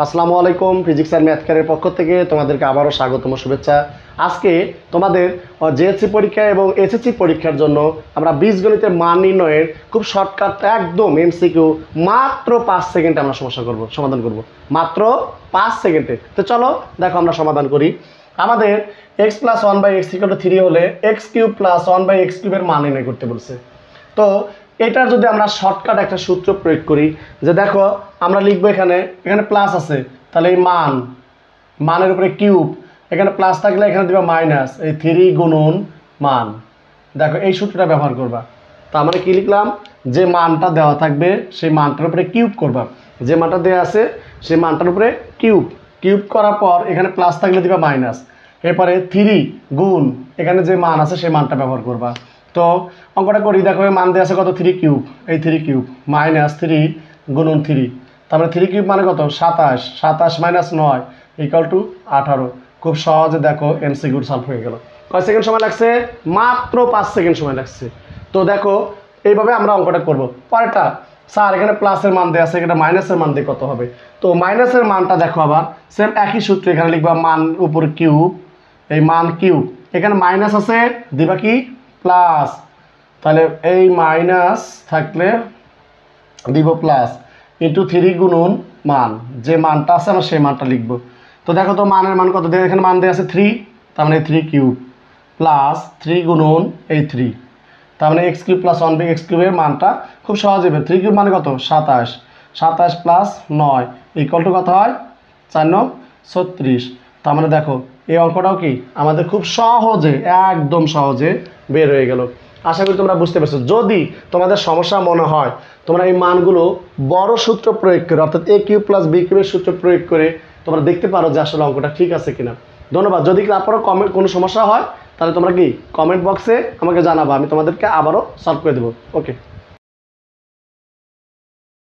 আসসালামু আলাইকুম। ফিজিক্স আর ম্যাথ ক্যারের পক্ষ থেকে তোমাদেরকে আবারও স্বাগতম শুভেচ্ছা। আজকে তোমাদের জেএসসি পরীক্ষা এবং এসএসসি পরীক্ষার জন্য আমরা বীজগণিতের মান নির্ণয়ের খুব শর্টকাট একদম এমসিকিউ মাত্র 5 সেকেন্ডে আমরা সমাধান করব মাত্র 5 সেকেন্ডে। তো চলো দেখো আমরা সমাধান করি। আমাদের x + 1/x = 3 হলে x³ + 1/x³ এর মান নির্ণয় করতে বলছে। তো এটার যদি আমরা শর্টকাট একটা সূত্র প্রয়োগ করি, যে দেখো আমরা লিখবো এখানে প্লাস আছে, তাহলে এই মানের উপরে কিউব, এখানে প্লাস থাকলে এখানে দিবা মাইনাস, এই 3 গুণন মান। দেখো এই সূত্রটা ব্যবহার করবা। তার মানে কি লিখলাম, যে মানটা দেওয়া থাকবে সেই মানটার উপরে কিউব করবা, যে মানটা দেওয়া আছে সেই মানটার উপরে কিউব করার পর এখানে প্লাস থাকলে দিবা মাইনাস, এরপরে 3 গুণ এখানে যে মান আছে সেই মানটা ব্যবহার করবা। তো অঙ্কটা করি, দেখো মান দেওয়া আছে কত, 3 কিউব, এই 3 কিউব মাইনাস 3 গুণন 3, তারপরে 3 কিউব মানে কত 27, 27 মাইনাস 9 = 18। খুব সহজে দেখো এমসিকিউ সলভ হয়ে গেল। কয় সেকেন্ড সময় লাগছে? মাত্র 5 সেকেন্ড সময় লাগছে। তো দেখো এইভাবে আমরা অঙ্কটা করব। পরেরটা, স্যার এখানে প্লাসের মান দেওয়া আছে, এখানে মাইনাসের মান দিয়ে কত হবে? তো মাইনাসের মানটা দেখো আবার সেম একই সূত্র, এখানে লিখবা মান উপর কিউব, এই মান কিউব, এখানে মাইনাস আছে দিবা কি প্লাস, তাহলে এই মাইনাস থাকলে দিব প্লাস ইন্টু 3 গুণন মান, যে মানটা আছে আমরা সেই মানটা লিখব। তো দেখো তো মানের মান কত দেয়, এখানে মান দেওয়া আছে 3, তার মানে 3 কিউব প্লাস 3 গুণন এই 3, তার মানে x³ + 1/x³ এর মানটা খুব সহজ হবে। 3 কিউব মানে কত 27, 27 প্লাস 9 = কত হয় 4 9 36। তার মানে দেখো এই অঙ্কটাও কি আমাদের খুব সহজে একদম সহজে বের হয়ে গেল। আশা করি তোমরা বুঝতে পারছো। যদি তোমাদের সমস্যা মনে হয়, তোমরা এই মানগুলো বড় সূত্র প্রয়োগ করে, অর্থাৎ a³ + b³ এর সূত্র প্রয়োগ করে তোমরা দেখতে পারো যে আসলে অঙ্কটা ঠিক আছে কিনা। ধন্যবাদ। যদি তারপরও কোনো সমস্যা হয় তাহলে তোমরা কি কমেন্ট বক্সে আমাকে জানাবা, আমি তোমাদেরকে আবারও সলভ করে দেবো। ওকে।